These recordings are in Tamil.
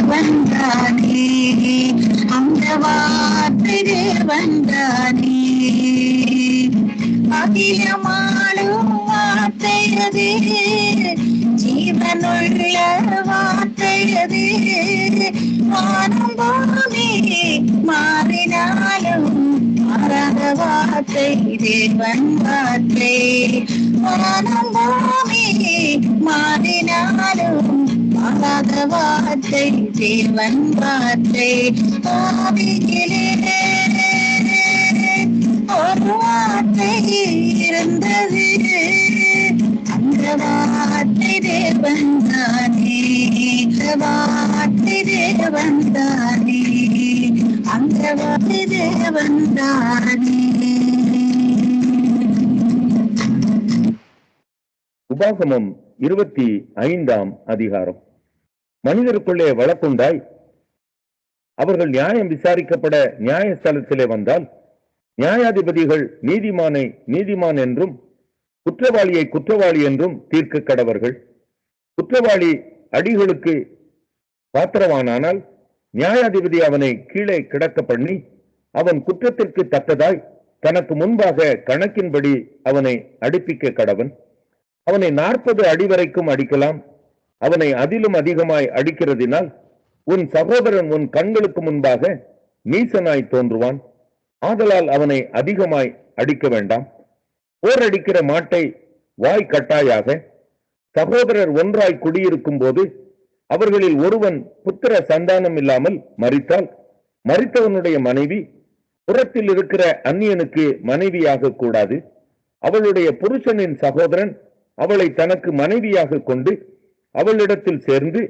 தேவன்தானே, அந்த வார்த்தை தேவன்தானே. அகிலமாளும் வார்த்தையது, ஜீவனுள்ள வார்த்தையது. வானம் பூமி மாறினாலும் மாறாத வார்த்தை தேவன் வார்த்தை. வானம் பூமி மாறினாலும் மாறாத வார்த்தை தேவன் வார்த்தை. ஆவியிலே ஒரு வார்த்தை இருந்தது, அந்த வார்த்தை தேவன் தானே, வார்த்தை தேவன் தானே, அந்த வார்த்தை தேவன் தானே. உபாகமம் 25ஆம் அதிகாரம். மனிதருக்குள்ளே வழக்குண்டாய் அவர்கள் நியாயம் விசாரிக்கப்பட நியாயஸ்தலத்திலே வந்தால், நியாயாதிபதிகள் நீதிமானை நீதிமான் என்றும் குற்றவாளியை குற்றவாளி என்றும் தீர்க்க கடவர்கள். குற்றவாளி அடிகளுக்கு பாத்திரவானால் நியாயாதிபதி அவனை கீழே கிடக்க பண்ணி அவன் குற்றத்திற்கு தக்கதாய் தனக்கு முன்பாக கணக்கின்படி அவனை அடிப்பிக்க கடவன். அவனை 40 அடி வரைக்கும் அடிக்கலாம். அவனை அதிலும் அதிகமாய் அடிக்கிறதினால் உன் சகோதரன் உன் கண்களுக்கு முன்பாக நீசனாய் தோன்றுவான். ஆதலால் அவனை அதிகமாய் அடிக்க வேண்டாம். போர் அடிக்கிற மாட்டை வாய் கட்டாயாக. சகோதரர் ஒன்றாய் குடியிருக்கும் போது அவர்களில் ஒருவன் புத்திர சந்தானம் இல்லாமல் மரித்தால், மரித்தவனுடைய மனைவி புறத்தில் இருக்கிற அந்நியனுக்கு மனைவியாக கூடாது. அவளுடைய புருஷனின் சகோதரன் அவளை தனக்கு மனைவியாக கொண்டு அவளிடத்தில் சேர்ந்து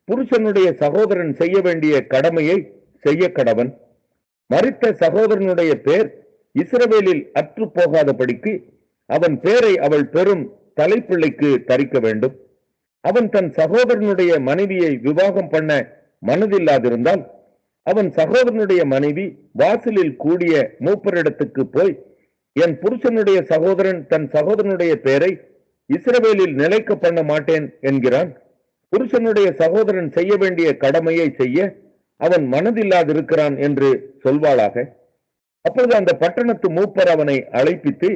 புருஷனுடைய சகோதரன் செய்ய வேண்டிய கடமையை செய்ய கடவன். மரித்த சகோதரனுடைய பேர் இஸ்ரவேலில் அற்று போகாதபடிக்கு அவன் பேரை அவள் பெறும் தலைப்பிள்ளைக்கு தரிக்க வேண்டும். அவன் தன் சகோதரனுடைய மனைவியை விவாகம் பண்ண மனதில்லாதிருந்தால், அவன் சகோதரனுடைய மனைவி வாசலில் கூடிய மூப்பரிடத்துக்கு போய், என் புருஷனுடைய சகோதரன் தன் சகோதரனுடைய பேரை இஸ்ரவேலில் நிலைக்க பண்ண மாட்டேன் என்கிறான். புருஷனுடைய சகோதரன் செய்ய வேண்டிய கடமையை செய்ய அவன் மனதில்லாதிருக்கிறான் என்று சொல்வாளாக. அப்பொழுது அந்த பட்டணத்து மூப்பர் அவனை அழைப்பித்து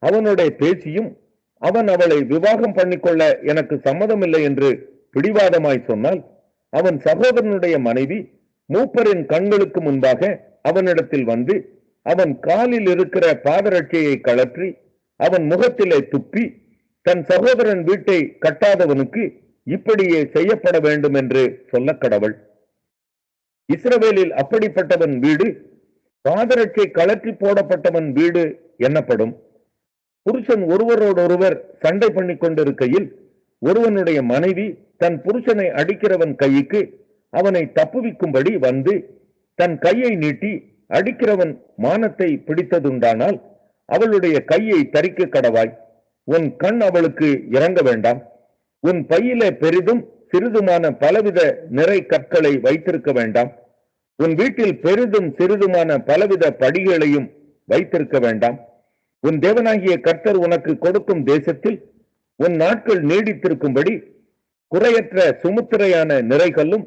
அவனோட பேசியும், அவன் அவளை விவாகம் பண்ணிக்கொள்ள எனக்கு சம்மதமில்லை என்று பிடிவாதமாய் சொன்னால், அவன் சகோதரனுடைய மனைவி மூப்பரின் கண்களுக்கு முன்பாக அவனிடத்தில் வந்து அவன் காலில் இருக்கிற பாதரட்சையை கழற்றி அவன் முகத்திலே துப்பி, தன் சகோதரன் வீட்டை கட்டாதவனுக்கு இப்படியே செய்யப்பட வேண்டும் என்று சொல்ல கடவள். இஸ்ரவேலில் அப்படிப்பட்டவன் வீடு பாதரட்சை கழற்றி போடப்பட்டவன் வீடு என்னப்படும். புருஷன் ஒருவரோடொருவர் சண்டை பண்ணி கொண்டிருக்கையில் ஒருவனுடைய மனைவி தன் புருஷனை அடிக்கிறவன் கைக்கு அவனை தப்புவிக்கும்படி வந்து தன் கையை நீட்டி அடிக்கிறவன் மானத்தை பிடித்ததுண்டானால் அவளுடைய கையை தரிக்க கடவாய். உன் கண் அவளுக்கு இறங்க வேண்டாம். உன் பையிலே பெரிதும் சிறிதுமான பலவித நிறை கற்களை வைத்திருக்க வேண்டாம். உன் வீட்டில் பெரிதும் சிறிதுமான பலவித படிகளையும் வைத்திருக்க வேண்டாம். உன் தேவனாகிய கர்த்தர் உனக்கு கொடுக்கும் தேசத்தில் உன் நாட்கள் நீடித்திருக்கும்படி குறையற்ற சுமுத்திரையான நிறைகளும்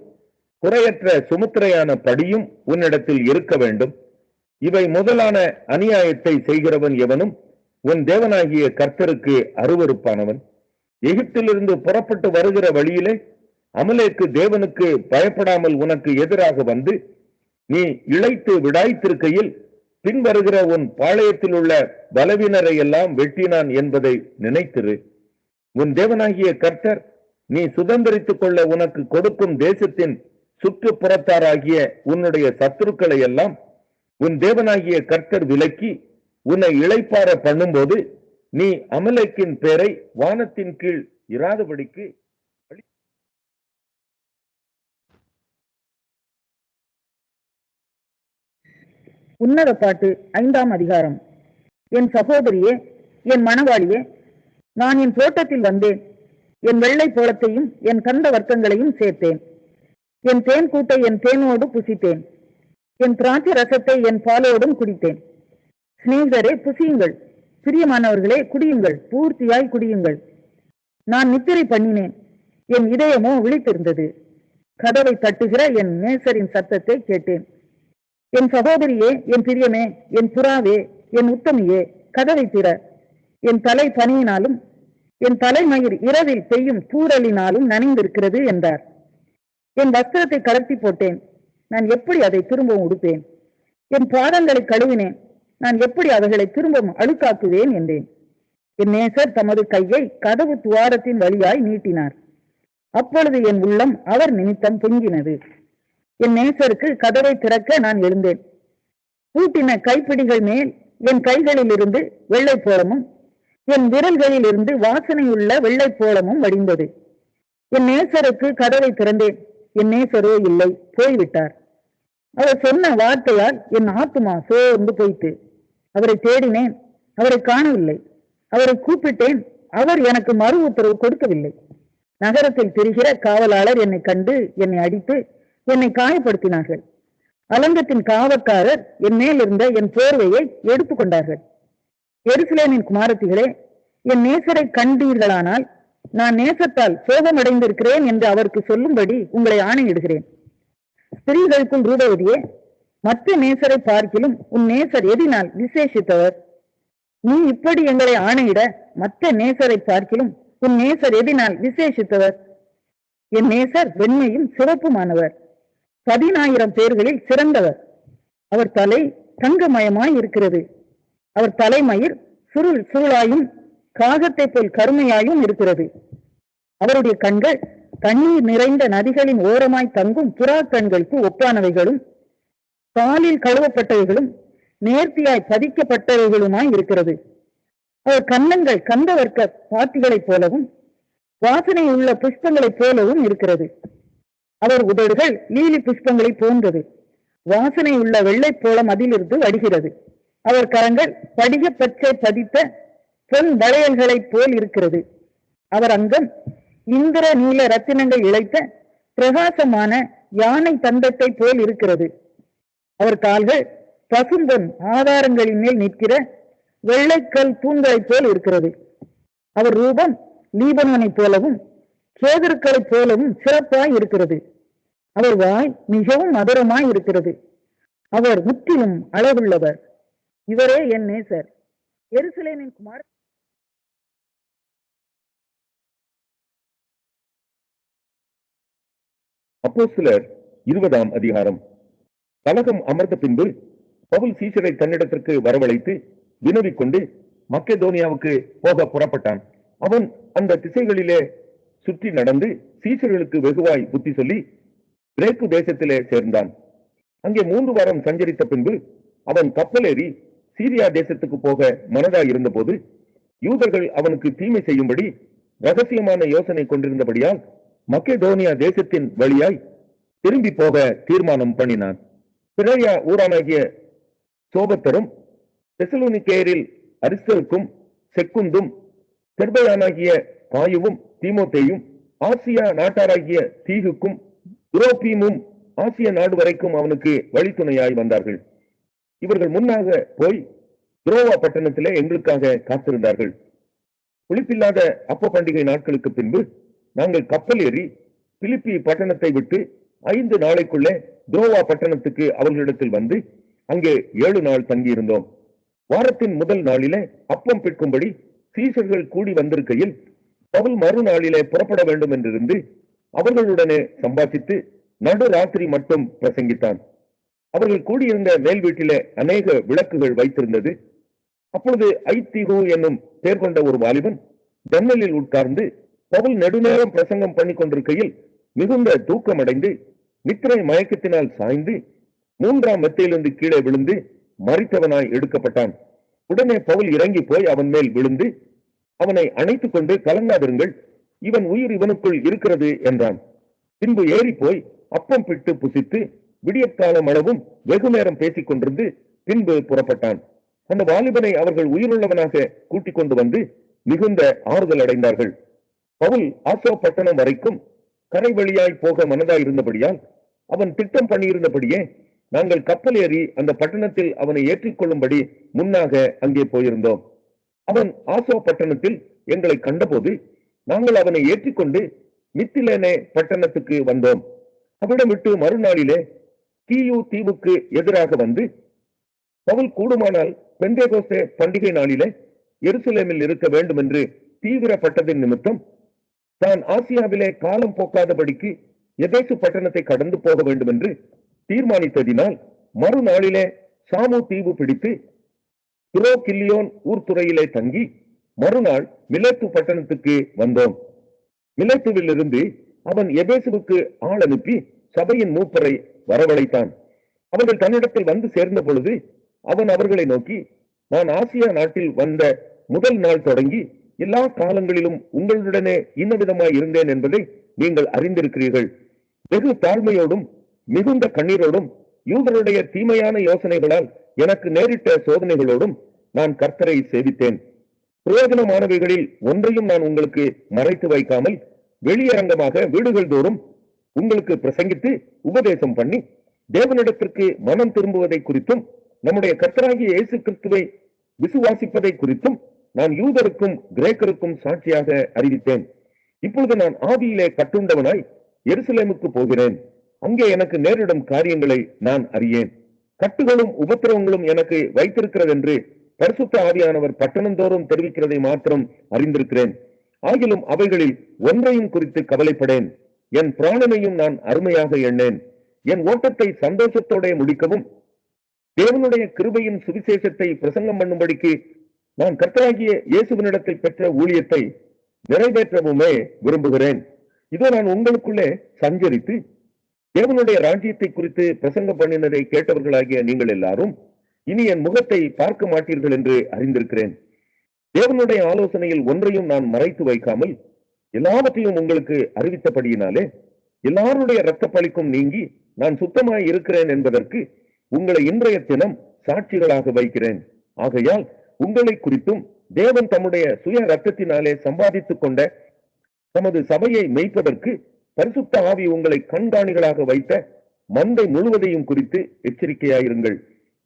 குறையற்ற சுமுத்திரையான படியும் உன்னிடத்தில் இருக்க வேண்டும். இவை முதலான அநியாயத்தை செய்கிறவன் எவனும் உன் தேவனாகிய கர்த்தருக்கு அருவருப்பானவன். எகிப்திலிருந்து புறப்பட்டு வருகிற வழியிலே அமலேக்கு தேவனுக்கு பயப்படாமல் உனக்கு எதிராக வந்து நீ இளைத்து விடாய்த்திருக்கையில் பின்வருகிற உன் பாளையத்தில் உள்ள பலவீனரை எல்லாம் வெட்டினான் என்பதை நினைத்திரு. உன் தேவனாகிய கர்த்தர் நீ சுதந்திரித்துக் கொள்ள உனக்கு கொடுக்கும் தேசத்தின் சுற்றுப்புறத்தாராகிய உன்னுடைய சத்துருக்களை எல்லாம் உன் தேவனாகிய கர்த்தர் விலக்கி உன்னை இளைப்பார பண்ணும்போது நீ அமலேக்கின் பேரை வானத்தின் கீழ் இராதபடிக்கு உன்னத பாட்டு 5ஆம் அதிகாரம். என் சகோதரியே, என் மணவாளியே, நான் என் தோட்டத்தில் வந்தேன். என் வெள்ளை போளத்தையும் என் கந்த வர்க்கங்களையும் சேர்த்தேன். என் தேன் கூட்டை என் தேனோடு புசித்தேன். என் திராட்சை ரசத்தை என் பாலோடும் குடித்தேன். சிநேகிதரே, புசியுங்கள். பிரியமானவர்களே, குடியுங்கள், பூர்த்தியாய் குடியுங்கள். நான் நித்திரை பண்ணினேன், என் இதயமோ விழித்திருந்தது. கதவை தட்டுகிற என் நேசரின் சத்தத்தை கேட்டேன். என் சகோதரியே, என் பிரியமே, என் புறாவே, என் உத்தமியே, கதவை திற. என் தலை பனியினாலும் என் தலைமயிர் இரவில் பெய்யும் தூறலினாலும் நனைந்திருக்கிறது என்றார். என் வஸ்திரத்தை கலட்டி போட்டேன். நான் எப்படி அதை திரும்பவும் உடுப்பேன்? என் பாதங்களை கழுவினேன். நான் எப்படி அவைகளை திரும்பவும் அழுக்காக்குவேன் என்றேன். என் நேசர் தமது கையை கதவு துவாரத்தின் வழியாய் நீட்டினார். அப்பொழுது என் உள்ளம் அவர் நிமித்தம் பொங்கினது. என் நேசருக்கு கதவை திறக்க நான் எழுந்தேன். பூட்டின கைப்பிடிகள் மேல் என் கைகளில் இருந்து வெள்ளை போலமும் என் விரல்களில் இருந்து வாசனையுள்ள வெள்ளை போலமும் வடிந்தது. என் நேசருக்கு கதவை திறந்தேன். என் நேசரோ இல்லை, போய்விட்டார். அவர் சொன்ன வார்த்தையால் என் ஆத்துமா சோர்ந்து போயிட்டு. அவரை தேடினேன், அவரை காணவில்லை. அவரை கூப்பிட்டேன், அவர் எனக்கு மறு உத்தரவு கொடுக்கவில்லை. நகரத்தில் திரிகிற காவலாளர் என்னை கண்டு என்னை அடித்து என்னை காயப்படுத்தினார்கள். அலங்கத்தின் காவற்காரர் என் மேல் இருந்த என் போர்வையை எடுத்துக் கொண்டார்கள். எருசலேமின் குமாரத்திகளே, என் நேசரை கண்டீர்களானால் நான் நேசத்தால் சோகமடைந்திருக்கிறேன் என்று அவருக்கு சொல்லும்படி உங்களை ஆணையிடுகிறேன். ஸ்திரீகளுக்குள் ரூபவதியே, மற்ற நேசரை பார்க்கிலும் உன் நேசர் எதினால் விசேஷித்தவர்? நீ இப்படி எங்களை ஆணையிட மற்ற நேசரை பார்க்கிலும் உன் நேசர் எதினால் விசேஷித்தவர்? என் நேசர் வெண்மையும் சிறப்புமானவர், 10,000 பேர்களில் சிறந்தவர். அவர் தலை தங்கமயமாய் இருக்கிறது. அவர் தலைமயிர் சுருள் சுருளாயும் காகத்தை போல் கருமையாயும் இருக்கிறது. அவருடைய கண்கள் தண்ணீர் நிறைந்த நதிகளின் ஓரமாய் தங்கும் புறா கண்களுக்கு ஒப்பானவைகளும் பாலில் கழுவப்பட்டவைகளும் நேர்த்தியாய் பதிக்கப்பட்டவைகளுமாய் இருக்கிறது. அவர் கன்னங்கள் கந்தவர்க்க பாத்திகளைப் போலவும் வாசனை உள்ள புஷ்பங்களைப் போலவும் இருக்கிறது. அவர் உதடுகள் லீலி புஷ்பங்களை போன்றது. வாசனை உள்ள வெள்ளை போலம் அதிலிருந்து வடிகிறது. அவர் கரங்கள் படிக பச்சை பதித்த பொன் வளையல்களைப் போல் இருக்கிறது. அவர் அங்கம் இந்திர நீல ரத்தினங்கள் இழைத்த பிரகாசமான யானை தந்தத்தை போல் இருக்கிறது. அவர் கால்கள் பசும்பொன் ஆதாரங்களின் மேல் நிற்கிற வெள்ளைக்கல் தூண்களைப் போல் இருக்கிறது. அவர் ரூபம் லீபனோனை போலவும் கேதுருக்களைப் போலவும் சிறப்பாய் இருக்கிறது. அவர் வாய் மிகவும் மதுரமாய் இருக்கிறது. அவர் முற்றிலும் அளவுள்ளவர். இவரே என் நேசர், எருசலேமின் குமார். அப்போஸ்தலர் 20ஆம் அதிகாரம். கலகம் அமர்ந்த பின்பு பவுல் சீசரை தன்னிடத்திற்கு வரவழைத்து வினவிக் கொண்டு மக்கெதோனியாவுக்கு போக புறப்பட்டான். அவன் அந்த திசைகளிலே சுற்றி நடந்து சீசர்களுக்கு வெகுவாய் புத்தி சொல்லி கிரேக்கு தேசத்திலே சேர்ந்தான். அங்கே 3 வாரம் சஞ்சரித்த பின்பு அவன் கப்பலேறி சீரியா தேசத்துக்கு போக மனதாய் இருந்தபோது யூதர்கள் அவனுக்கு தீமை செய்யும்படி ரகசியமான யோசனை கொண்டிருந்தபடியால் மக்கெதோனியா தேசத்தின் வழியாய் திரும்பி போக தீர்மானம் பண்ணினான். பிரேயா ஊரானாகிய சோபத்தரும் தெசலோனிக்கேயரில் அரிஸ்தருக்கும் செக்குந்தும் தெர்பையானாகிய காயுவும் தீமோத்தேயும் ஆசியா நாட்டாராகிய தீகுக்கும் துரோபீமும் ஆசிய நாடு வரைக்கும் அவனுக்கு வழித்துணையாய் வந்தார்கள். இவர்கள் முன்னாக போய் துரோவா பட்டணத்திலே எங்களுக்காக காத்திருந்தார்கள். புளிப்பில்லாத அப்ப பண்டிகை நாட்களுக்கு பின்பு நாங்கள் கப்பல் ஏறி பிலிப்பி பட்டணத்தை விட்டு 5 நாளைக்குள்ளே துரோவா பட்டணத்துக்கு அவர்களிடத்தில் வந்து அங்கே 7 நாள் தங்கியிருந்தோம். வாரத்தின் முதல் நாளிலே அப்பம் பிற்கும்படி சீசர்கள் கூடி வந்திருக்கையில் பவுல் மறுநாளிலே புறப்பட வேண்டும் என்றிருந்து அவர்களுடனே சம்பாஷித்து நடு ராத்திரி மட்டும் பிரசங்கித்தான். அவர்கள் கூடியிருந்த மேல் வீட்டிலே அநேக விளக்குகள் வைத்திருந்தது. அப்பொழுது ஐத்திகு என்னும் பேர் கொண்ட ஒரு வாலிபன் ஜன்னலில் உட்கார்ந்து பவுல் நெடுநேரம் பிரசங்கம் பண்ணி கொண்டிருக்கையில் மிகுந்த தூக்கமடைந்து நித்திரை மயக்கத்தினால் சாய்ந்து 3ஆம் மெத்தையிலிருந்து கீழே விழுந்து மரித்தவனாய் எடுக்கப்பட்டான். உடனே பவுல் இறங்கி போய் அவன் மேல் விழுந்து அவனை அணைத்துக் கொண்டு, கலங்காதிருங்கள், இவன் உயிர் இவனுக்குள் இருக்கிறது என்றான். பின்பு ஏறி போய் அப்பம் பிட்டு புசித்து விடியற்காலம் அளவும் வெகு நேரம் பேசிக் கொண்டிருந்து பின்பு புறப்பட்டான். அந்த வாலிபனை அவர்கள் உயிருள்ளவனாக கூட்டிக் கொண்டு வந்து மிகுந்த ஆறுதல் அடைந்தார்கள். பவுல் ஆசோ பட்டணம் வரைக்கும் கரை வழியாய் போக மனதாய் இருந்தபடியால் அவன் திட்டம் பண்ணியிருந்தபடியே நாங்கள் கப்பல் ஏறி அந்த பட்டணத்தில் அவனை ஏற்றிக்கொள்ளும்படி முன்னாக அங்கே போயிருந்தோம். அவன் ஆசோ பட்டணத்தில் எங்களை கண்டபோது நாங்கள் அவனை ஏற்றிக்கொண்டு மித்திலேனே பட்டணத்துக்கு வந்தோம். அவ்விடம் விட்டு மறுநாளிலே கீயு தீவுக்கு எதிராக வந்து பவுல் கூடுமானால் பெந்தேகோஸ்தே பண்டிகை நாளிலே எருசலேமில் இருக்க வேண்டும் என்று தீவிரப்பட்டதின் நிமித்தம் தான் ஆசியாவிலே காலம் போக்காதபடிக்கு எபேசு பட்டணத்தை கடந்து போக வேண்டும் என்று தீர்மானித்ததினால் மறுநாளிலே சாமு தீவு பிடித்து துரோகில்லியோன் ஊர்துறையிலே தங்கி மறுநாள் மிலேத்து பட்டணத்துக்கு வந்தோம். மிலேத்துவில் இருந்து அவன் எபேசுவுக்கு ஆள் அனுப்பி சபையின் மூப்பரை வரவழைத்தான். அவர்கள் தன்னிடத்தில் வந்து சேர்ந்த பொழுது அவன் அவர்களை நோக்கி, நான் ஆசியா நாட்டில் வந்த முதல் நாள் தொடங்கி எல்லா காலங்களிலும் உங்களுடனே இன்னவிதமாய் இருந்தேன் என்பதை நீங்கள் அறிந்திருக்கிறீர்கள். வெகு தாழ்மையோடும் மிகுந்த கண்ணீரோடும் யூதருடைய தீமையான யோசனைகளால் எனக்கு நேரிட்ட சோதனைகளோடும் நான் கர்த்தரை சேவித்தேன். பிரயோஜனமானவைகளில் ஒன்றையும் நான் உங்களுக்கு மறைத்து வைக்காமல் வெளியரங்கமாக வீடுகள் தோறும் உங்களுக்கு பிரசங்கித்து உபதேசம் பண்ணி தேவனிடத்திற்கு மனம் திரும்புவதை குறித்தும் நம்முடைய கர்த்தராகிய இயேசு கிறிஸ்துவை விசுவாசிப்பதை குறித்தும் நான் யூதருக்கும் கிரேக்கருக்கும் சாட்சியாக அறிவித்தேன். இப்பொழுது நான் ஆவியிலே கட்டுண்டவனாய் எருசலேமுக்கு போகிறேன். அங்கே எனக்கு நேரிடும் காரியங்களை நான் அறியேன். கட்டுகளும் உபத்திரவங்களும் எனக்கு வைத்திருக்கிறது என்று பரிசுத்த ஆவியானவர் பட்டணந்தோறும் தெரிவிக்கிறதை மாத்திரம் அறிந்திருக்கிறேன். ஆகிலும் அவைகளில் ஒன்றையும் குறித்து கவலைப்படேன். என் பிராணனையும் நான் அருமையாக எண்ணேன். என் ஓட்டத்தை சந்தோஷத்தோட முடிக்கவும் தேவனுடைய கிருபையின் சுவிசேஷத்தை பிரசங்கம் பண்ணும்படிக்கு நான் கர்த்தராகிய இயேசுவினிடத்தில் பெற்ற ஊழியத்தை நிறைவேற்றவுமே விரும்புகிறேன். இதோ நான் உங்களுக்குள்ளே சஞ்சரித்து தேவனுடைய ராஜ்யத்தை குறித்து பிரசங்கம் பண்ணினதை கேட்டவர்களாகிய நீங்கள் எல்லாரும் இனி என் முகத்தை பார்க்க மாட்டீர்கள் என்று அறிந்திருக்கிறேன். தேவனுடைய ஆலோசனையில் ஒன்றையும் நான் மறைத்து வைக்காமல் எல்லாவற்றையும் உங்களுக்கு அறிவித்தபடியினாலே எல்லாருடைய இரத்த பழிக்கும் நீங்கி நான் சுத்தமாய் இருக்கிறேன் என்பதற்கு உங்களை இன்றைய தினம் சாட்சிகளாக வைக்கிறேன். ஆகையால் உங்களை குறித்தும் தேவன் தம்முடைய சுய ரத்தத்தினாலே சம்பாதித்துக் கொண்ட தமது சபையை மேய்ப்பதற்கு பரிசுத்த ஆவி உங்களை கண்காணிகளாக வைத்த மந்தை முழுவதையும் குறித்து எச்சரிக்கையாயிருங்கள்.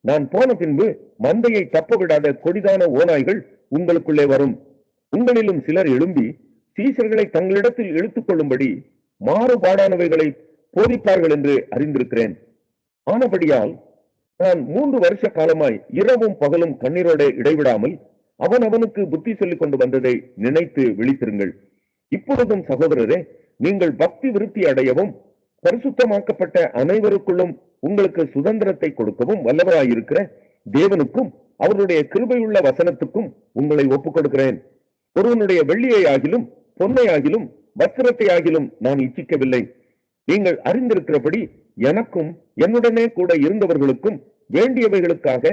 நான் போன பின்பு மந்தையை தப்ப விடாத கொடிதான ஓநாய்கள் உங்களுக்குள்ளே வரும். உங்களிலும் சிலர் எழும்பி சீசர்களை தங்களிடத்தில் இழுத்துக் கொள்ளும்படி மாறுபாடானவைகளை போதிப்பார்கள் என்று அறிந்திருக்கிறேன். ஆனபடியால் நான் 3 வருஷ காலமாய் இரவும் பகலும் கண்ணீரோட இடைவிடாமல் அவனுக்கு புத்தி சொல்லிக் கொண்டு வந்ததை நினைத்து விழித்திருங்கள். இப்பொழுதும் சகோதரரே, நீங்கள் பக்தி விருத்தி அடையவும் பரிசுத்தமாக்கப்பட்ட அனைவருக்குள்ளும் உங்களுக்கு சுதந்திரத்தை கொடுக்கவும் வல்லவராயிருக்கிற தேவனுக்கும் அவருடைய கிருபையுள்ள வசனத்துக்கும் உங்களை ஒப்புக் கொடுக்கிறேன். ஒருவனுடைய வெள்ளியை ஆகிலும் பொன்னை ஆகிலும் வஸ்திரத்தை ஆகிலும் நான் இச்சிக்கவில்லை. நீங்கள் அறிந்திருக்கிறபடி எனக்கும் என்னுடனே கூட இருந்தவர்களுக்கும் வேண்டியவைகளுக்காக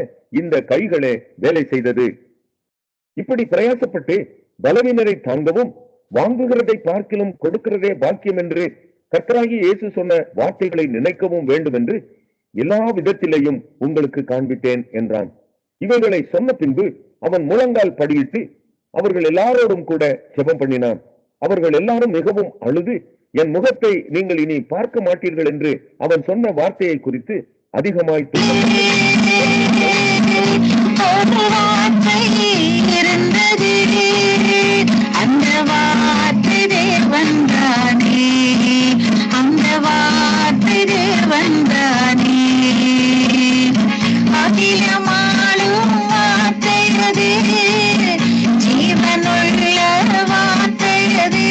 இந்த கைகளே வேலை செய்தது. இப்படி பிரயாசப்பட்டு பலவீனரை தாங்கவும் வாங்குகிறதை பார்க்கிலும் கொடுக்கிறதே பாக்கியம் என்று கர்த்தராகிய இயேசு சொன்ன வார்த்தைகளை நினைக்கவும் வேண்டும் என்று எல்லா விதத்திலேயும் உங்களுக்கு காண்பித்தேன் என்றான். இவைகளை சொன்ன பின்பு அவன் முழங்கால் படியிட்டு அவர்கள் எல்லாரோடும் கூட ஜெபம் பண்ணினான். அவர்கள் எல்லாரும் மிகவும் அழுது, என் முகத்தை நீங்கள் இனி பார்க்க மாட்டீர்கள் என்று அவன் சொன்ன வார்த்தையை குறித்து அதிகமாய் அந்த வார்த்தை தேவன் தானே, அந்த வார்த்தை தேவன் தானே, அகிலமாளும் வார்த்தையது, ஜீவனுள்ள வார்த்தையது,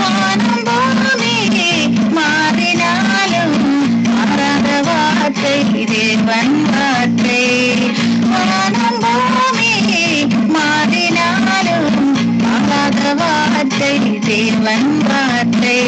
வானம் பூமி மாறினாலும் மாறாத வார்த்தை தேவன் வார்த்தை, வானம் பூமி மாறினாலும் மாறாத வார்த்தை தேவன் வார்த்தை.